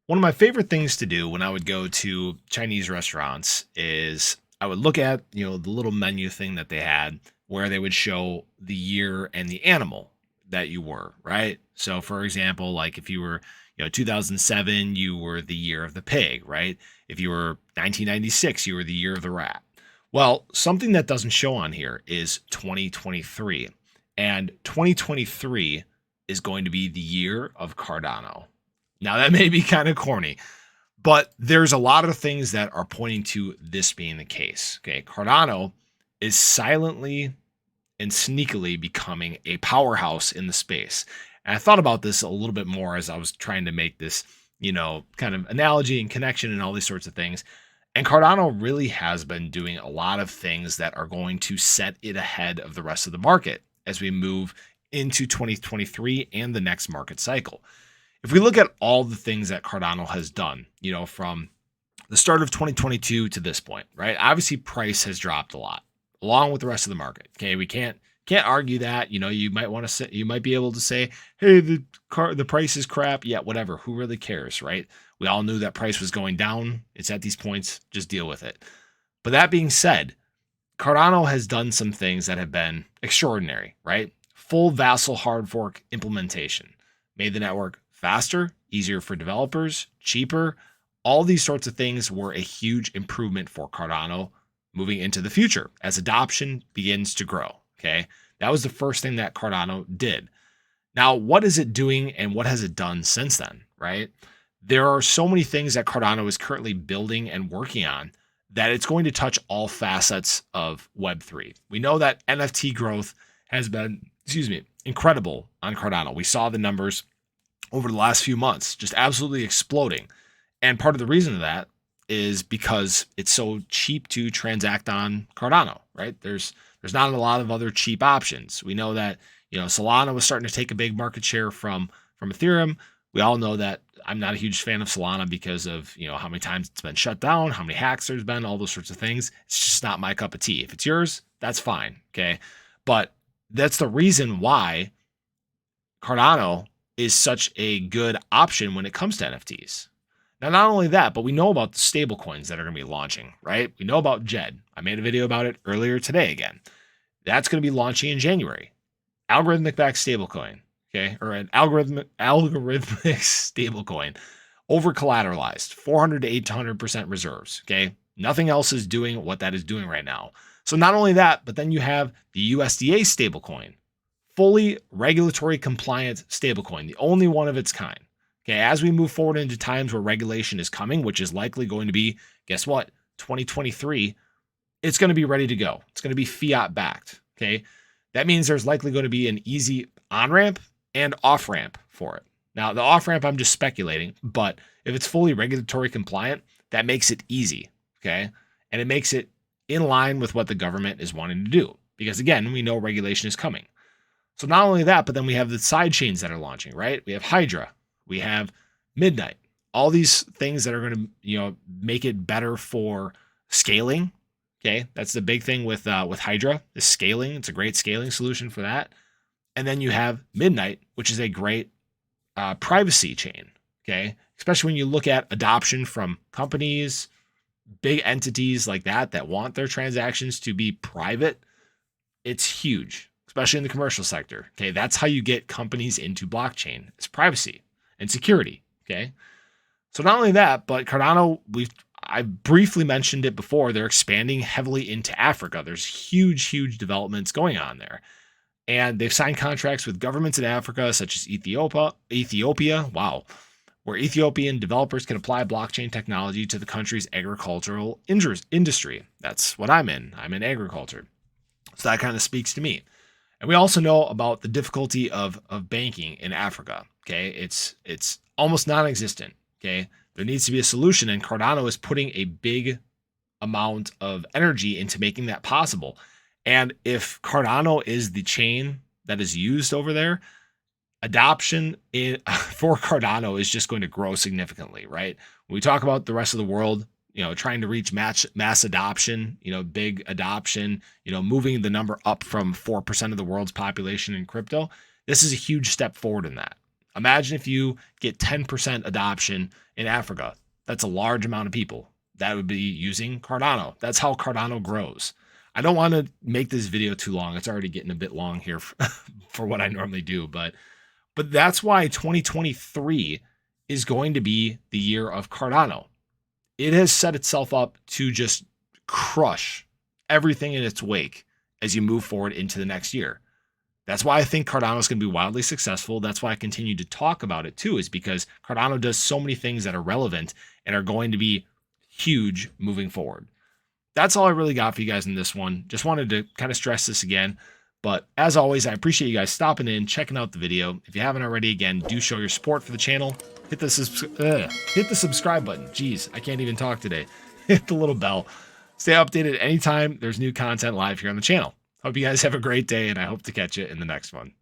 One of my favorite things to do when I would go to Chinese restaurants is I would look at, the little menu thing that they had where they would show the year and the animal that you were, right? So for example, like if you were, 2007, you were the year of the pig, right? If you were 1996, you were the year of the rat. Well, something that doesn't show on here is 2023. And 2023 is going to be the year of Cardano. Now, that may be kind of corny, but there's a lot of things that are pointing to this being the case. Okay. Cardano is silently and sneakily becoming a powerhouse in the space. And I thought about this a little bit more as I was trying to make this, kind of analogy and connection and all these sorts of things. And Cardano really has been doing a lot of things that are going to set it ahead of the rest of the market as we move into 2023 and the next market cycle. If we look at all the things that Cardano has done, from the start of 2022 to this point, right? Obviously, price has dropped a lot, along with the rest of the market. Okay, we can't argue that. You might want to say, you might be able to say, hey, the price is crap. Yeah, whatever. Who really cares, right? We all knew that price was going down. It's at these points. Just deal with it. But that being said, Cardano has done some things that have been extraordinary, right? Full Vassal hard fork implementation made the network faster, easier for developers, cheaper. All these sorts of things were a huge improvement for Cardano moving into the future as adoption begins to grow. Okay. That was the first thing that Cardano did. Now, what is it doing and what has it done since then, right? There are so many things that Cardano is currently building and working on that it's going to touch all facets of Web3. We know that NFT growth has been, incredible on Cardano. We saw the numbers over the last few months, just absolutely exploding. And part of the reason of that is because it's so cheap to transact on Cardano, right? There's not a lot of other cheap options. We know that, Solana was starting to take a big market share from Ethereum. We all know that I'm not a huge fan of Solana because of, how many times it's been shut down, how many hacks there's been, all those sorts of things. It's just not my cup of tea. If it's yours, that's fine, okay? But that's the reason why Cardano is such a good option when it comes to NFTs. Now, not only that, but we know about the stable coins that are going to be launching, right? We know about djed. I made a video about it earlier today again. That's going to be launching in January. Algorithmic backed stablecoin, okay? Or an algorithmic stablecoin over collateralized, 400 to 800% reserves, okay? Nothing else is doing what that is doing right now. So not only that, but then you have the USDA stablecoin, fully regulatory compliant stablecoin, the only one of its kind. Okay, as we move forward into times where regulation is coming, which is likely going to be, guess what, 2023, it's going to be ready to go. It's going to be fiat backed. Okay, that means there's likely going to be an easy on ramp and off ramp for it. Now, the off ramp, I'm just speculating, but if it's fully regulatory compliant, that makes it easy. Okay, and it makes it in line with what the government is wanting to do. Because again, we know regulation is coming. So not only that, but then we have the side chains that are launching, right? We have Hydra, we have Midnight, all these things that are going to, make it better for scaling. Okay, that's the big thing with Hydra is scaling. It's a great scaling solution for that. And then you have Midnight, which is a great privacy chain. Okay, especially when you look at adoption from companies, big entities like that want their transactions to be private. It's huge, especially in the commercial sector. Okay, that's how you get companies into blockchain. It's privacy and security. Okay, so not only that, but Cardano, I briefly mentioned it before. They're expanding heavily into Africa. There's huge developments going on there, and they've signed contracts with governments in Africa, such as Ethiopia. Wow, where Ethiopian developers can apply blockchain technology to the country's agricultural industry. That's what I'm in. I'm in agriculture, so that kind of speaks to me. And we also know about the difficulty of banking in Africa. Okay, it's almost non-existent. Okay, there needs to be a solution, and Cardano is putting a big amount of energy into making that possible. And if Cardano is the chain that is used over there, adoption for Cardano is just going to grow significantly, right? When we talk about the rest of the world, trying to reach mass adoption, big adoption, moving the number up from 4% of the world's population in crypto. This is a huge step forward in that. Imagine if you get 10% adoption in Africa. That's a large amount of people that would be using Cardano. That's how Cardano grows. I don't want to make this video too long. It's already getting a bit long here for what I normally do, but that's why 2023 is going to be the year of Cardano. It has set itself up to just crush everything in its wake as you move forward into the next year. That's why I think Cardano is going to be wildly successful. That's why I continue to talk about it too, is because Cardano does so many things that are relevant and are going to be huge moving forward. That's all I really got for you guys in this one. Just wanted to kind of stress this again. But as always, I appreciate you guys stopping in, checking out the video. If you haven't already, again, do show your support for the channel. Hit the subscribe button. Jeez, I can't even talk today. Hit the little bell. Stay updated anytime there's new content live here on the channel. Hope you guys have a great day, and I hope to catch you in the next one.